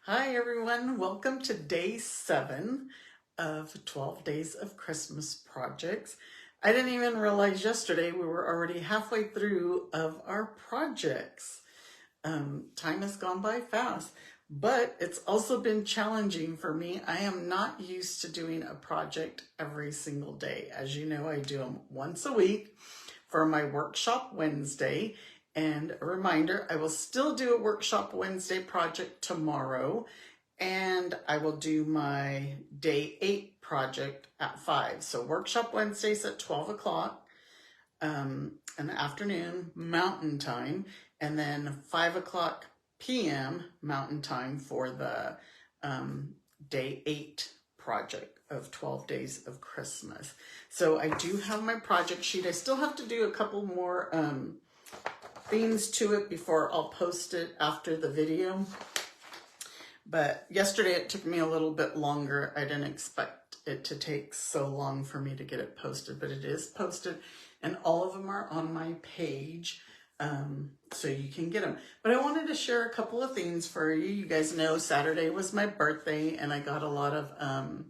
Hi everyone, welcome to day 7 of 12 days of Christmas projects. I didn't even realize yesterday we were already halfway through of our projects. Time has gone by fast, but it's also been challenging for me. I am not used to doing a project every single day. As you know, I do them once a week for my workshop Wednesday. And a reminder, I will still do a workshop Wednesday project tomorrow, and I will do my day 8 project at 5. So workshop Wednesdays at 12 o'clock in the afternoon, Mountain Time, and then 5 o'clock p.m. Mountain Time for the day 8 project of 12 days of Christmas. So I do have my project sheet. I still have to do a couple more things to it before I'll post it after the video. But yesterday it took me a little bit longer. I didn't expect it to take so long for me to get it posted, but it is posted and all of them are on my page, so you can get them. But I wanted to share a couple of things for you. You guys know Saturday was my birthday and I got a lot of,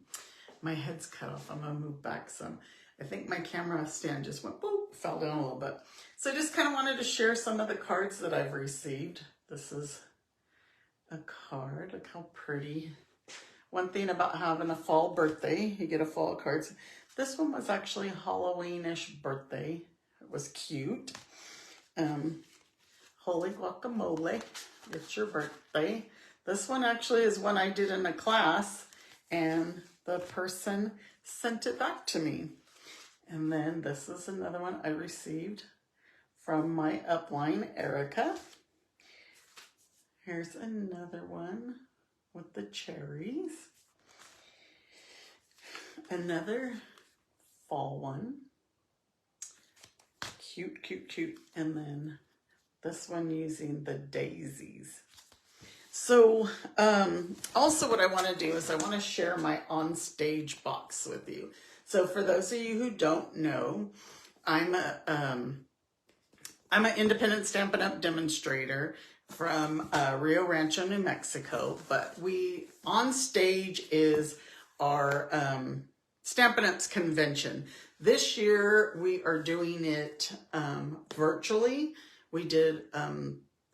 my head's cut off. I'm gonna move back some. I think my camera stand just went, boop, fell down a little bit. So I just kind of wanted to share some of the cards that I've received. This is a card. Look how pretty. One thing about having a fall birthday, you get a fall card. This one was actually a Halloween-ish birthday. It was cute. Holy guacamole, it's your birthday. This one actually is one I did in a class and the person sent it back to me. And then this is another one I received from my upline, Erica. Here's another one with the cherries. Another fall one. Cute, cute, cute. And then this one using the daisies. So also what I want to do is I want to share my on-stage box with you. So for those of you who don't know, I'm an independent Stampin' Up! Demonstrator from Rio Rancho, New Mexico. But on stage is our Stampin' Up's convention. This year we are doing it virtually. We did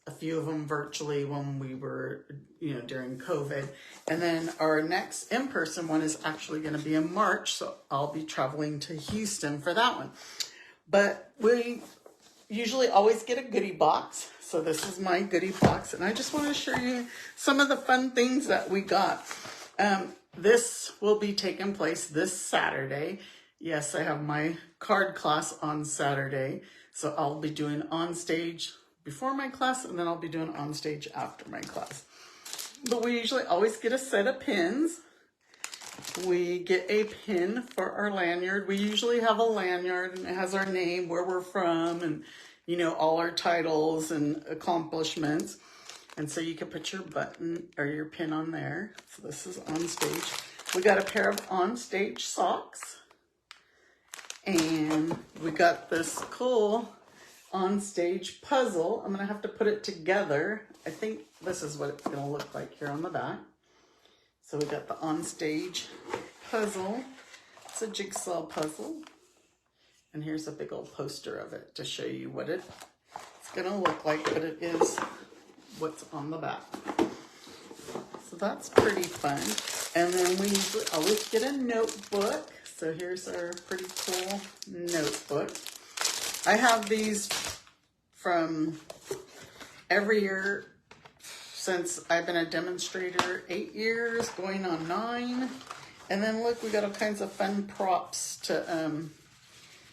a few of them virtually when we were, during COVID. And then our next in-person one is actually going to be in March. So I'll be traveling to Houston for that one. But we usually always get a goodie box. So this is my goodie box. And I just want to show you some of the fun things that we got. This will be taking place this Saturday. Yes, I have my card class on Saturday. So I'll be doing on stage before my class, and then I'll be doing on stage after my class. But we usually always get a set of pins. We get a pin for our lanyard. We usually have a lanyard and it has our name, where we're from, and all our titles and accomplishments. And so you can put your button or your pin on there. So this is on stage. We got a pair of on stage socks. And we got this cool on-stage puzzle. I'm gonna have to put it together. I think this is what it's gonna look like here on the back. So we got the on-stage puzzle. It's a jigsaw puzzle. And here's a big old poster of it to show you what it's gonna look like, but it is what's on the back. So that's pretty fun. And then we usually always get a notebook. So here's our pretty cool notebook. I have these from every year since I've been a demonstrator, 8 years, going on 9. And then look, we got all kinds of fun props to,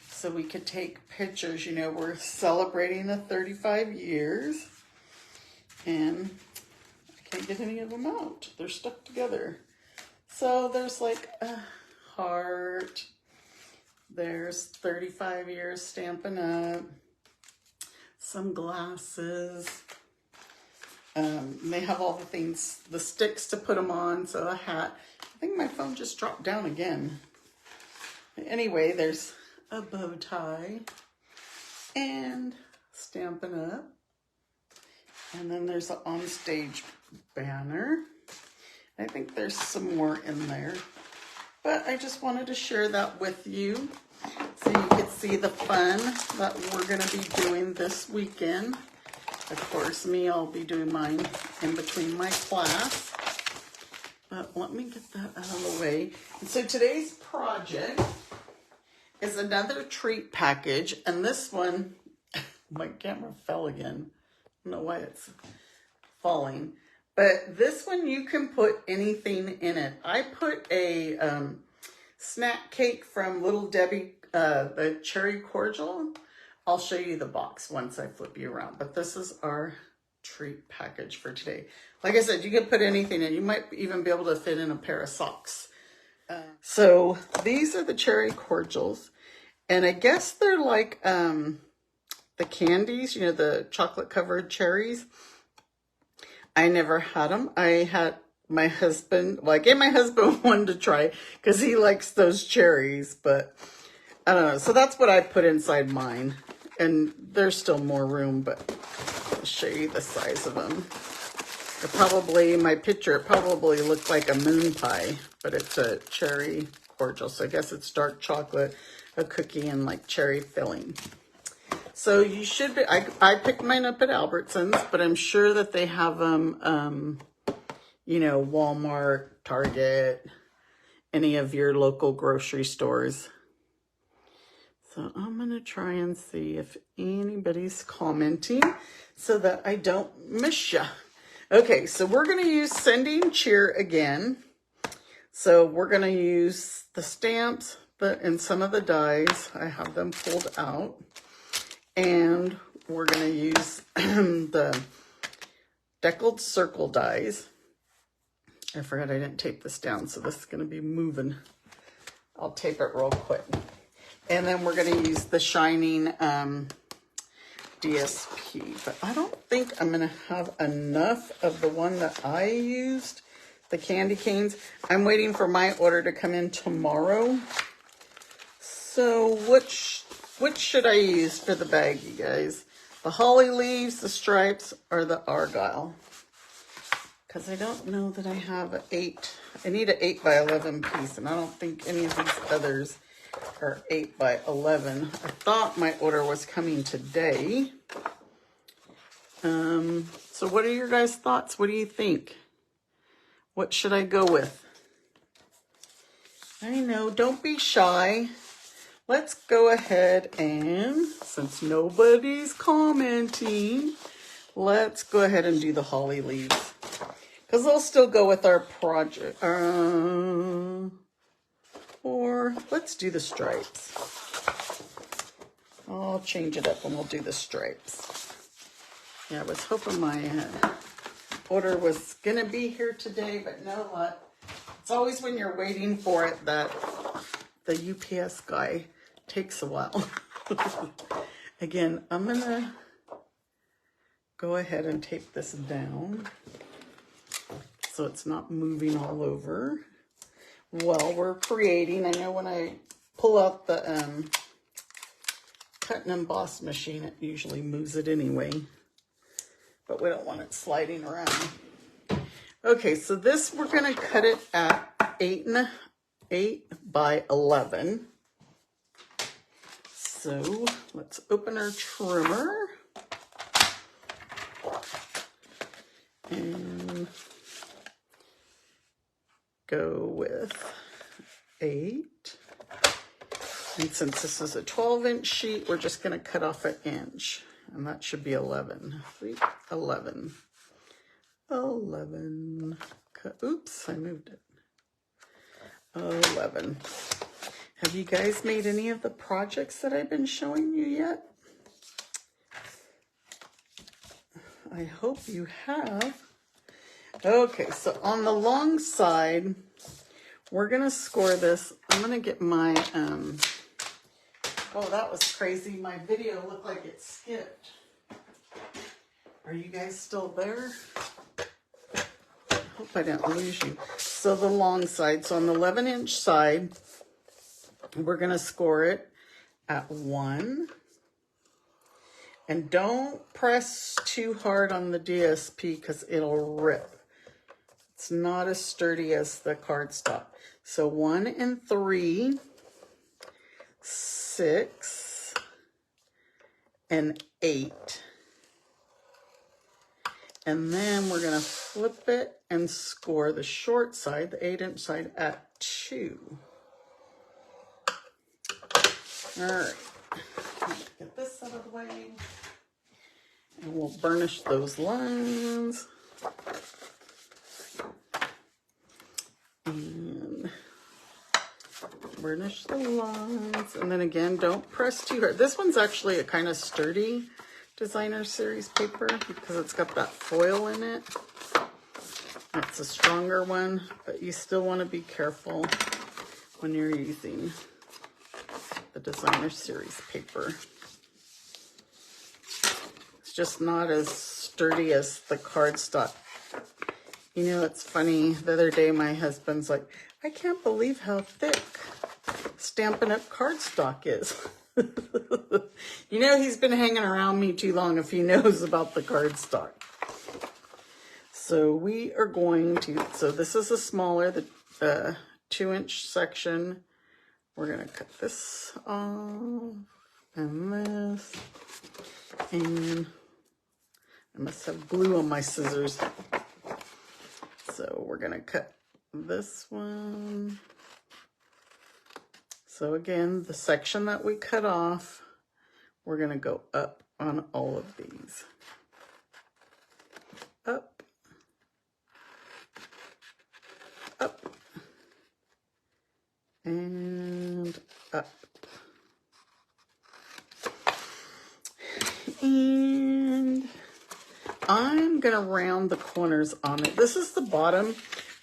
so we could take pictures. We're celebrating the 35 years. And I can't get any of them out. They're stuck together. So there's like a heart. There's 35 years Stampin' Up. Some glasses. They have all the things, the sticks to put them on. So a hat. I think my phone just dropped down again. Anyway, there's a bow tie. And Stampin' Up. And then there's an on-stage banner. I think there's some more in there, but I just wanted to share that with you so you could see the fun that we're going to be doing this weekend. Of course, I'll be doing mine in between my class. But let me get that out of the way. And so today's project is another treat package. And this one, my camera fell again. I don't know why it's falling. But this one, you can put anything in it. I put a snack cake from Little Debbie, the cherry cordial. I'll show you the box once I flip you around. But this is our treat package for today. Like I said, you can put anything in. You might even be able to fit in a pair of socks. So these are the cherry cordials. And I guess they're like the candies, you know, the chocolate covered cherries. I never had them. I had my husband, well, I gave my husband one to try because he likes those cherries, but I don't know. So that's what I put inside mine. And there's still more room, but I'll show you the size of them. My picture, it probably looked like a moon pie, but it's a cherry cordial. So I guess it's dark chocolate, a cookie, and like cherry filling. So you should be, I picked mine up at Albertsons, but I'm sure that they have them, you know, Walmart, Target, any of your local grocery stores. So I'm going to try and see if anybody's commenting so that I don't miss you. Okay, so we're going to use Sending Cheer again. So we're going to use the stamps and some of the dies. I have them pulled out. And we're going to use the deckled circle dies. I forgot I didn't tape this down, so this is going to be moving. I'll tape it real quick. And then we're going to use the shining DSP, but I don't think I'm going to have enough of the one that I used, the candy canes. I'm waiting for my order to come in tomorrow. So which should I use for the bag, you guys? The holly leaves, the stripes, or the argyle? Because I don't know that I have an 8. I need an 8 by 11 piece, and I don't think any of these others are 8 by 11. I thought my order was coming today. So what are your guys' thoughts? What do you think? What should I go with? I know, don't be shy. Let's go ahead and, since nobody's commenting, let's go ahead and do the holly leaves. Because they'll still go with our project. Or let's do the stripes. I'll change it up and we'll do the stripes. Yeah, I was hoping my order was going to be here today, but no luck. It's always when you're waiting for it that the UPS guy takes a while. Again, I'm going to go ahead and tape this down so it's not moving all over while we're creating. I know when I pull out the cut and emboss machine, it usually moves it anyway, but we don't want it sliding around. Okay, so this, we're going to cut it at 8 by 11. So let's open our trimmer and go with 8. And since this is a 12-inch sheet, we're just going to cut off an inch. And that should be 11. 11. 11. Oops, I moved it. 11. Have you guys made any of the projects that I've been showing you yet? I hope you have. Okay, so on the long side, we're going to score this. I'm going to get my, oh, that was crazy. My video looked like it skipped. Are you guys still there? I hope I didn't lose you. So the long side, so on the 11-inch side, we're going to score it at 1. And don't press too hard on the DSP because it'll rip. It's not as sturdy as the cardstock. So 1 and 3, 6, and 8. And then we're gonna flip it and score the short side, the 8-inch side, at 2. All right, get this out of the way. And we'll burnish those lines. And burnish the lines. And then again, don't press too hard. This one's actually a kind of sturdy designer series paper because it's got that foil in it. It's a stronger one, but you still want to be careful when you're using the designer series paper. It's just not as sturdy as the cardstock. You know, it's funny, the other day my husband's like, I can't believe how thick Stampin' Up cardstock is. You know, he's been hanging around me too long if he knows about the cardstock. So we are going to, so this is a smaller, the 2-inch section. We're going to cut this off and this. And I must have glue on my scissors. So we're going to cut this one. So again, the section that we cut off, we're going to go up on all of these. Up, up, and up. And I'm going to round the corners on it. This is the bottom,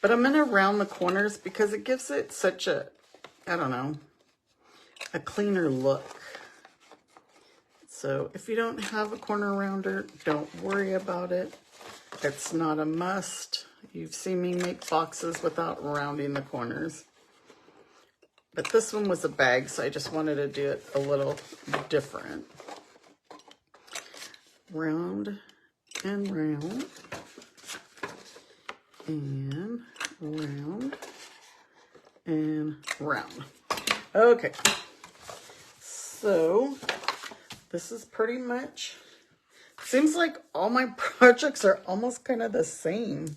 but I'm going to round the corners because it gives it such a, I don't know, a cleaner look. So if you don't have a corner rounder, don't worry about it. It's not a must. You've seen me make boxes without rounding the corners. But this one was a bag, so I just wanted to do it a little different. Round and round. And round and round. Okay. So this is pretty much, seems like all my projects are almost kind of the same.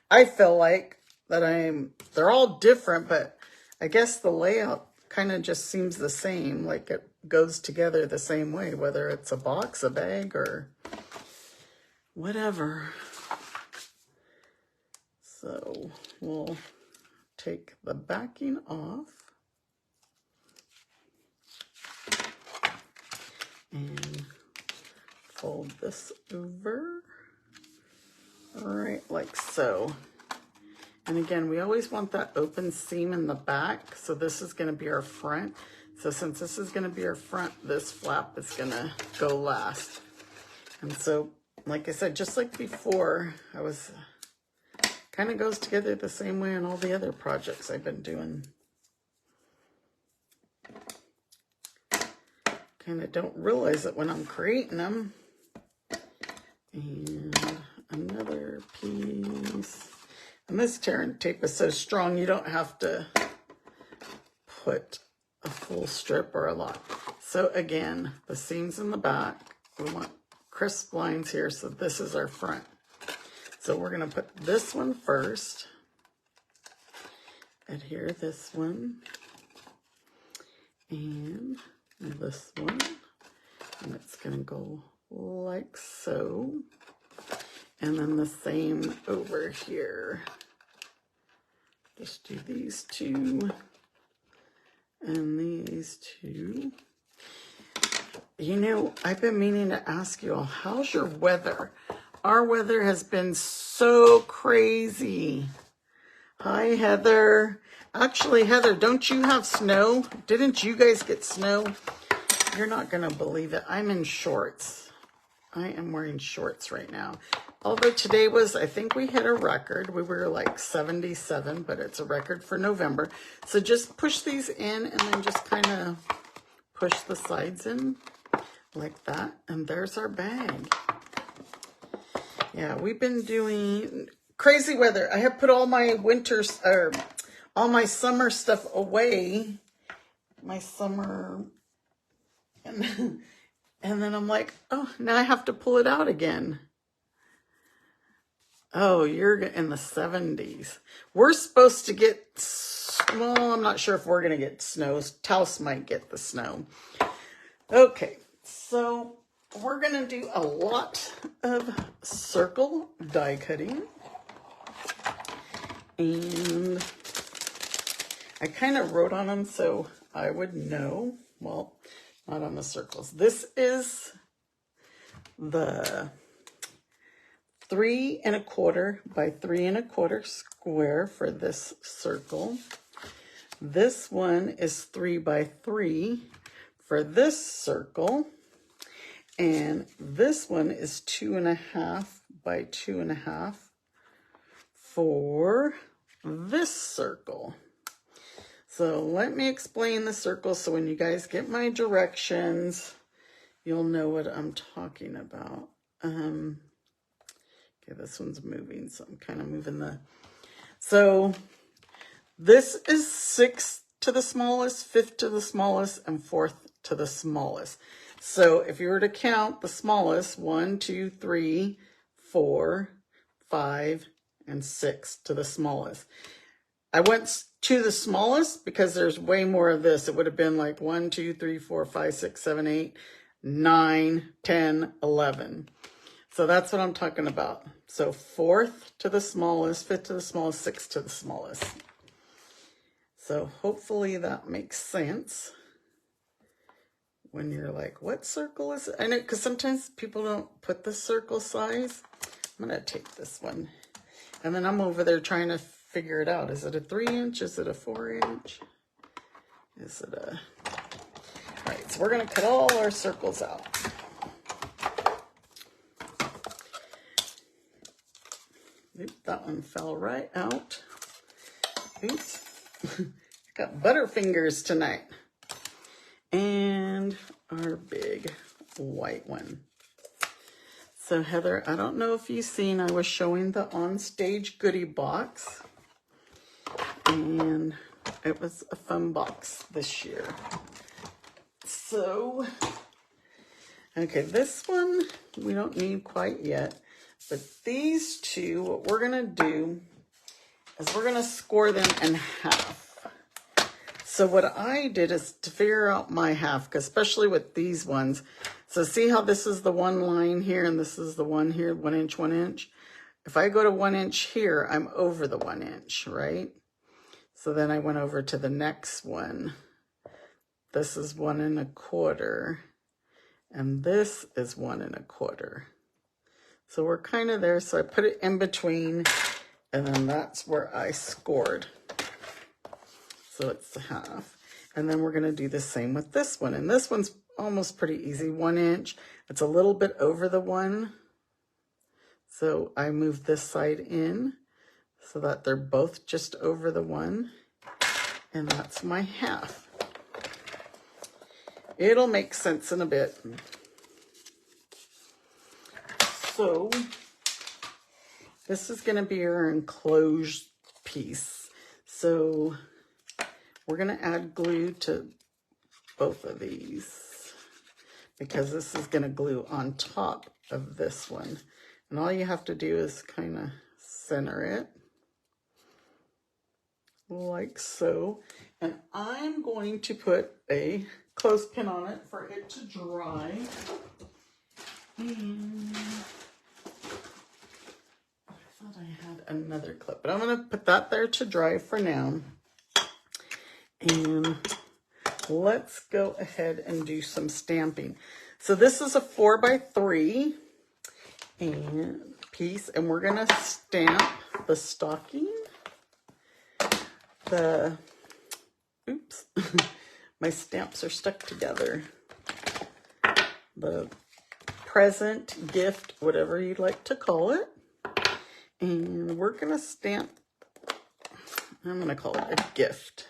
I feel like that they're all different, but I guess the layout kind of just seems the same, like it goes together the same way, whether it's a box, a bag, or whatever. So we'll take the backing off. And fold this over, right like so. And again, we always want that open seam in the back. So this is going to be our front. So since this is going to be our front, this flap is going to go last. And so, like I said, just like before, kind of goes together the same way on all the other projects I've been doing. Kind of don't realize it when I'm creating them. And another piece. And this tear and tape is so strong, you don't have to put a full strip or a lot. So again, the seams in the back, we want crisp lines here, so this is our front. So we're going to put this one first. Adhere this one. And this one, and it's going to go like so, and then the same over here. Just do these two and these two. You know, I've been meaning to ask you all, how's your weather? Our weather has been so crazy. Hi, Heather. Actually, Heather, don't you have snow? Didn't you guys get snow? You're not going to believe it. I'm in shorts. I am wearing shorts right now. Although today was, I think we hit a record. We were like 77, but it's a record for November. So just push these in and then just kind of push the sides in like that. And there's our bag. Yeah, we've been doing crazy weather. I have put all my all my summer stuff away. My summer, and then I'm like, oh, now I have to pull it out again. Oh, you're in the 70s. We're supposed to get, well, I'm not sure if we're going to get snow. Taos might get the snow. Okay, so we're going to do a lot of circle die cutting. And I kind of wrote on them so I would know. Well, not on the circles. This is the 3 1/4 by 3 1/4 square for this circle. This one is 3 by 3 for this circle. And this one is 2 1/2 by 2 1/2 for this circle. So let me explain the circle so when you guys get my directions, you'll know what I'm talking about. Okay, this one's moving, so I'm kind of moving the... So this is 6th to the smallest, 5th to the smallest, and 4th to the smallest. So if you were to count the smallest, 1, 2, 3, 4, 5, and 6 to the smallest. I went to the smallest because there's way more of this. It would have been like 1, 2, 3, 4, 5, 6, 7, 8, 9, 10, 11. So that's what I'm talking about. So 4th to the smallest, 5th to the smallest, 6th to the smallest. So hopefully that makes sense. When you're like, what circle is it? I know, because sometimes people don't put the circle size. I'm going to take this one. And then I'm over there trying to figure it out. Is it a 3 inch? Is it a 4 inch? Is it a... All right, so we're going to cut all our circles out. Oops, that one fell right out. Oops. Got butterfingers tonight. And our big white one. So Heather, I don't know if you've seen, I was showing the on-stage goodie box. And it was a fun box this year. So, okay, this one we don't need quite yet. But these two, what we're going to do is we're going to score them in half. So what I did is to figure out my half, because especially with these ones. So see how this is the one line here and this is the one here, 1 inch, 1 inch. If I go to 1 inch here, I'm over the 1 inch, right? So then I went over to the next one. This is 1 1/4. And this is 1 1/4. So we're kind of there. So I put it in between, and then that's where I scored. So it's half. And then we're going to do the same with this one. And this one's almost pretty easy. 1 inch. It's a little bit over the 1. So I move this side in so that they're both just over the 1. And that's my half. It'll make sense in a bit. So this is going to be our enclosed piece. So we're going to add glue to both of these because this is going to glue on top of this one. And all you have to do is kind of center it like so. And I'm going to put a clothespin on it for it to dry. And I thought I had another clip, but I'm going to put that there to dry for now. And let's go ahead and do some stamping. So this is a 4 by 3 and piece, and we're going to stamp the stocking. Oops, my stamps are stuck together. The present, gift, whatever you'd like to call it. And we're going to stamp, I'm going to call it a gift.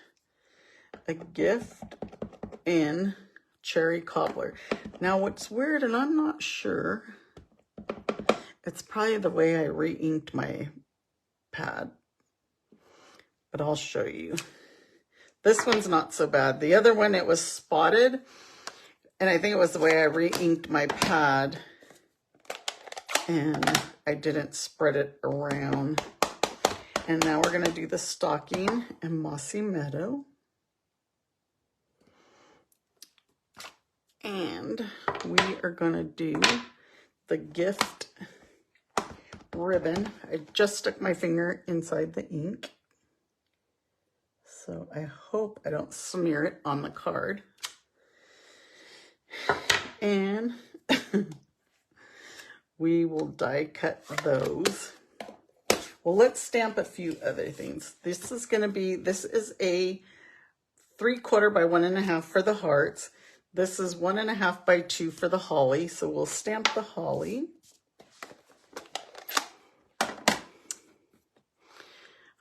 A gift in cherry cobbler. Now what's weird, and I'm not sure, it's probably the way I re-inked my pad, but I'll show you. This one's not so bad. The other one, it was spotted, and I think it was the way I re-inked my pad, and I didn't spread it around. And now we're going to do the stocking and Mossy Meadow. And we are going to do the gift ribbon. I just stuck my finger inside the ink, so I hope I don't smear it on the card. And we will die cut those. Well, let's stamp a few other things. This is a 3/4 by 1.5 for the hearts. This is 1.5 by 2 for the holly. So we'll stamp the holly.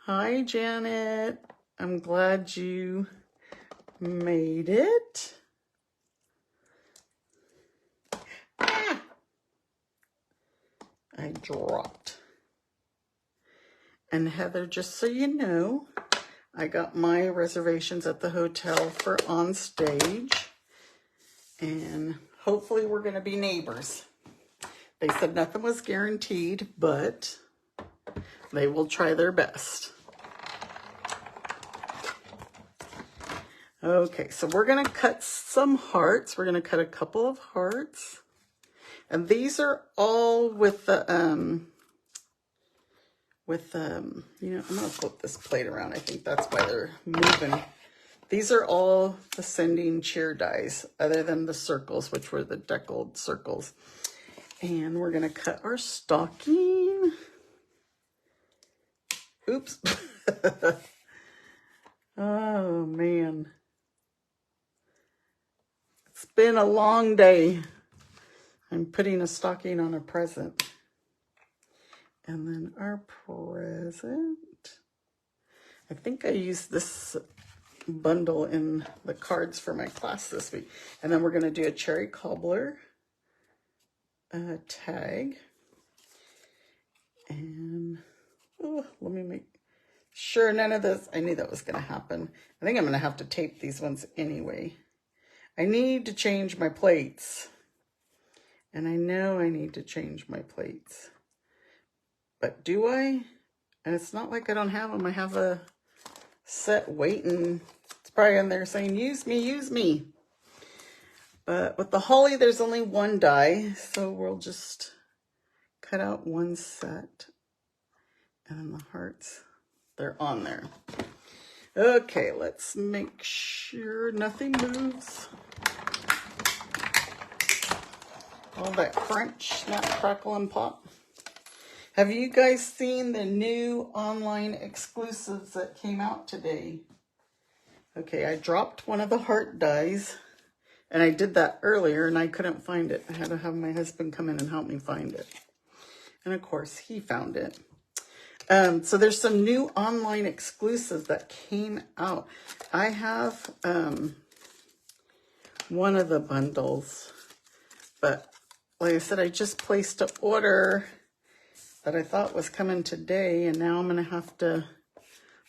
Hi, Janet. I'm glad you made it. Ah! I dropped. And Heather, just so you know, I got my reservations at the hotel for on stage. And hopefully we're going to be neighbors. They said nothing was guaranteed, but they will try their best. Okay, so we're going to cut some hearts. We're going to cut a couple of hearts. And these are all with the, you know, I'm going to flip this plate around. I think that's why they're moving. These are all the sending cheer dies, other than the circles, which were the deckled circles. And we're going to cut our stocking. Oops. Oh, man. It's been a long day. I'm putting a stocking on a present. And then our present. I think I used this bundle in the cards for my class this week. And then we're going to do a cherry cobbler tag. And let me make sure none of this, I knew that was going to happen. I think I'm going to have to tape these ones anyway. I need to change my plates. And I know I need to change my plates. But do I? And it's not like I don't have them. I have a set waiting. It's probably in there saying, use me, use me. But with the holly, there's only one die. So we'll just cut out one set. And then the hearts, they're on there. Okay, let's make sure nothing moves. All that crunch, snap, crackle, and pop. Have you guys seen the new online exclusives that came out today? Okay, I dropped one of the heart dies, and I did that earlier, and I couldn't find it. I had to have my husband come in and help me find it. And of course, he found it. So there's some new online exclusives that came out. I have one of the bundles, but like I said, I just placed an order that I thought was coming today, and now I'm going to have to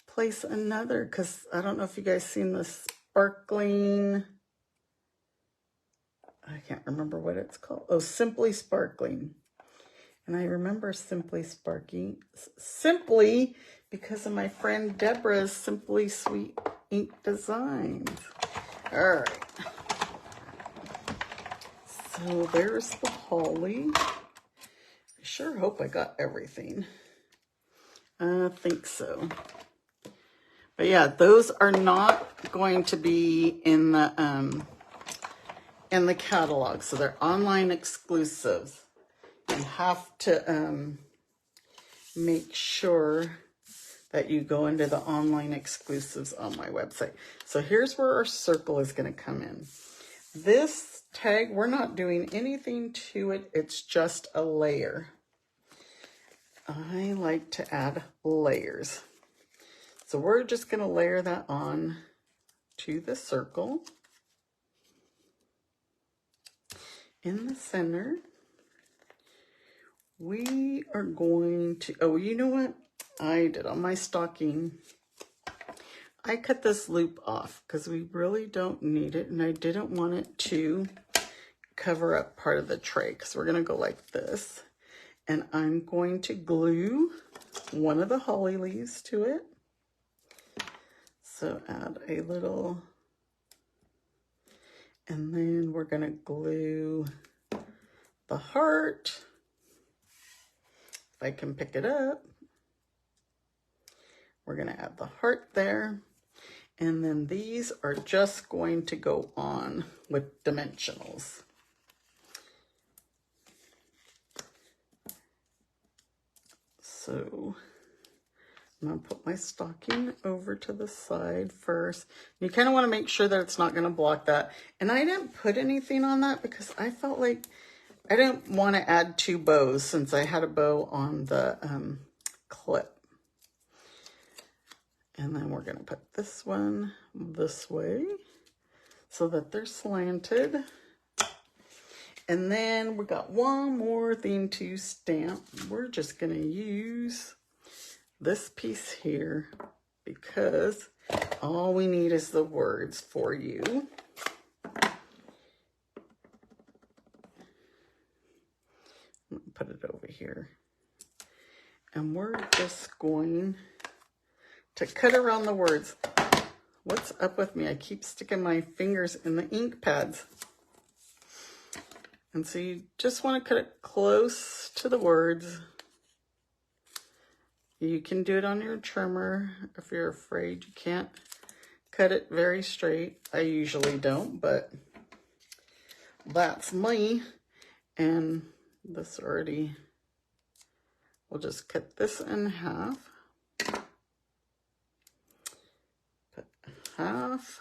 place another, because I don't know if you guys seen the sparkling, I can't remember what it's called. Oh, Simply Sparkling. And I remember Simply because of my friend Deborah's Simply Sweet Ink Designs. All right. So there's the holly. I sure hope I got everything. I think so. But yeah, those are not going to be in the catalog. So they're online exclusives. You have to make sure that you go into the online exclusives on my website. So here's where our circle is going to come in. This tag, we're not doing anything to it. It's just a layer. I like to add layers. So we're just going to layer that on to the circle. In the center, we are going to, oh, you know what? I did on my stocking. I cut this loop off because we really don't need it, and I didn't want it to cover up part of the tray because we're going to go like this. And I'm going to glue one of the holly leaves to it. So add a little, and then we're going to glue the heart. If I can pick it up, we're going to add the heart there. And then these are just going to go on with dimensionals. So I'm going to put my stocking over to the side first. You kind of want to make sure that it's not going to block that. And I didn't put anything on that because I felt like I didn't want to add two bows since I had a bow on the clip. And then we're going to put this one this way so that they're slanted. And then we got one more thing to stamp. We're just going to use this piece here because all we need is the words for you. Put it over here. And we're just going to cut around the words. What's up with me? I keep sticking my fingers in the ink pads. And so you just want to cut it close to the words. You can do it on your trimmer if you're afraid you can't cut it very straight. I usually don't, but that's me. And this already, we'll just cut this in half. Put half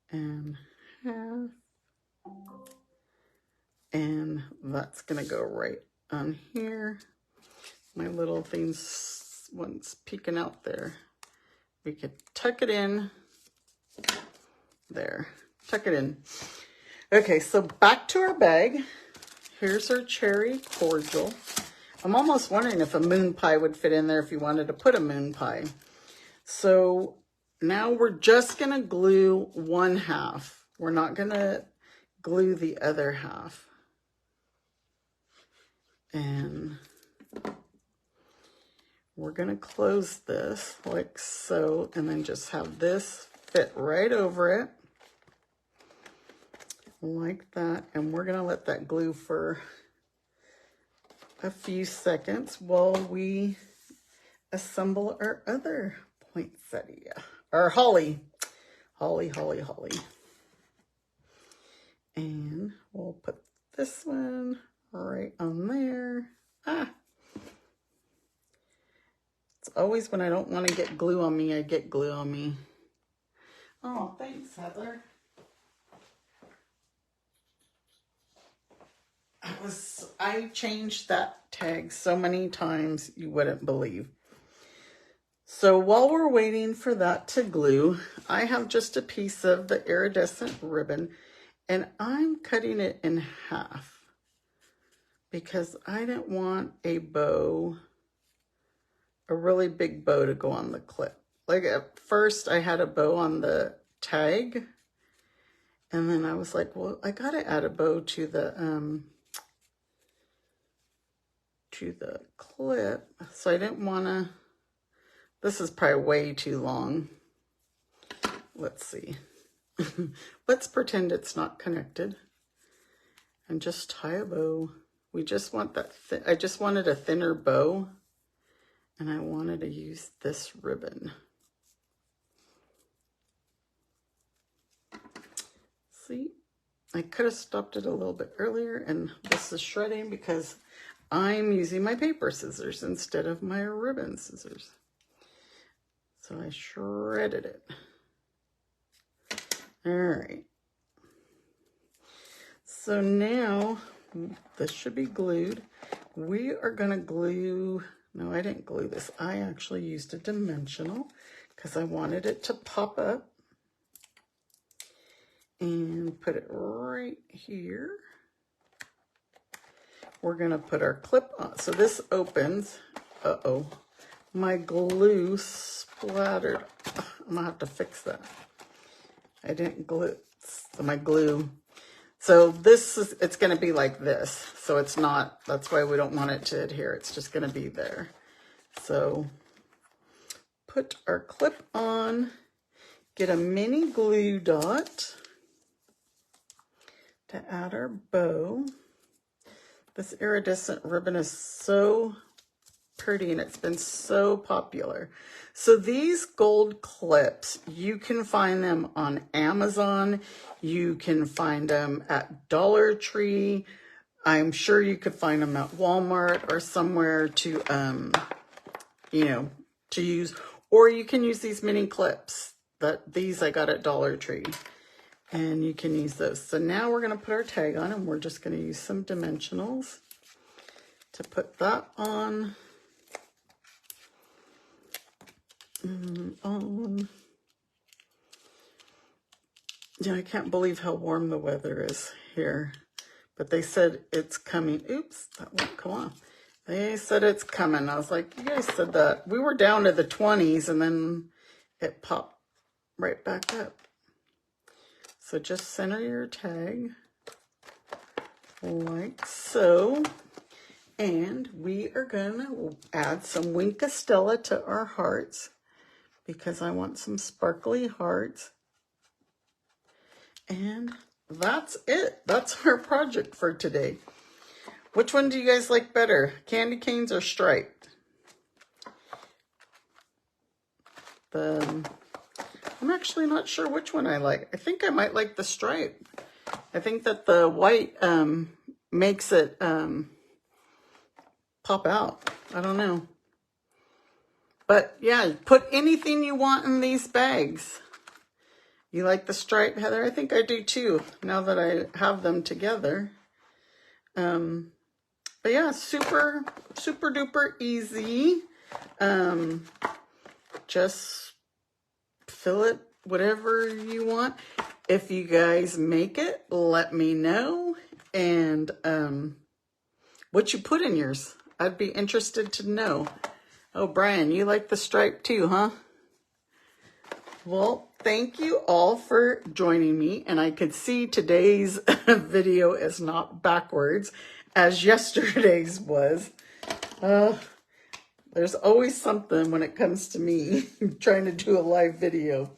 and half. And that's gonna go right on here. My little things, one's peeking out there. We could tuck it in there, tuck it in. Okay, so back to our bag. Here's our cherry cordial. I'm almost wondering if a moon pie would fit in there if you wanted to put a moon pie. So now we're just gonna glue one half. We're not gonna glue the other half. And we're gonna close this like so, and then just have this fit right over it. Like that. And we're gonna let that glue for a few seconds while we assemble our other poinsettia. Or holly. Holly. And we'll put this one right on there. It's always when I don't want to get glue on me, I get glue on me. Oh, thanks, Heather. I changed that tag so many times you wouldn't believe. So while we're waiting for that to glue, I have just a piece of the iridescent ribbon, and I'm cutting it in half because I didn't want a bow, a really big bow to go on the clip. Like at first I had a bow on the tag, and then I was like, well, I gotta add a bow to the clip. So I didn't wanna, this is probably way too long. Let's see. Let's pretend it's not connected and just tie a bow. We just want that, I just wanted a thinner bow, and I wanted to use this ribbon. See, I could have stopped it a little bit earlier, and this is shredding because I'm using my paper scissors instead of my ribbon scissors. So I shredded it. All right. So now this should be glued. We are gonna glue, no, I didn't glue this. I actually used a dimensional because I wanted it to pop up. And put it right here. We're gonna put our clip on. So this opens uh-oh, my glue splattered. I'm gonna have to fix that. I didn't glue, so my glue. So this is, it's gonna be like this. So it's not, that's why we don't want it to adhere. It's just gonna be there. So put our clip on, get a mini glue dot to add our bow. This iridescent ribbon is so pretty and it's been so popular. So these gold clips, you can find them on Amazon. You can find them at Dollar Tree. I'm sure you could find them at Walmart or somewhere to, you know, to use. Or you can use these mini clips. These I got at Dollar Tree. And you can use those. So now we're going to put our tag on, and we're just going to use some dimensionals to put that on. Yeah, I can't believe how warm the weather is here. But they said it's coming. Oops, that won't come on. They said it's coming. I was like, you guys said that. We were down to the 20s, and then it popped right back up. So just center your tag like so. And we are gonna add some Wink of Stella to our hearts because I want some sparkly hearts. And that's it. That's our project for today. Which one do you guys like better? Candy canes or striped? I'm actually not sure which one I like. I think I might like the stripe. I think that the white makes it pop out. I don't know. But yeah, put anything you want in these bags. You like the stripe, Heather? I think I do too, now that I have them together. But yeah, super, super duper easy. Just fill it whatever you want. If you guys make it, let me know. And what you put in yours. I'd be interested to know. Oh, Brian, you like the stripe too, huh? Well, thank you all for joining me. And I could see today's video is not backwards as yesterday's was. There's always something when it comes to me trying to do a live video.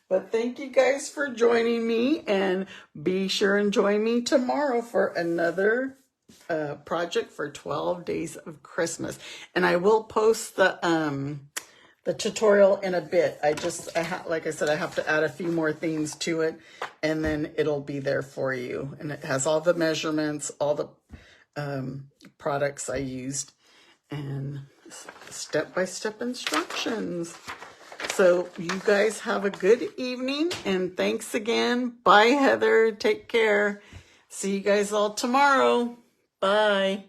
But thank you guys for joining me, and be sure and join me tomorrow for another project for 12 Days of Christmas. And I will post the tutorial in a bit. Like I said, I have to add a few more things to it, and then it'll be there for you. And it has all the measurements, all the products I used, and step-by-step instructions. So you guys have a good evening, and thanks again. Bye, Heather. Take care. See you guys all tomorrow. Bye.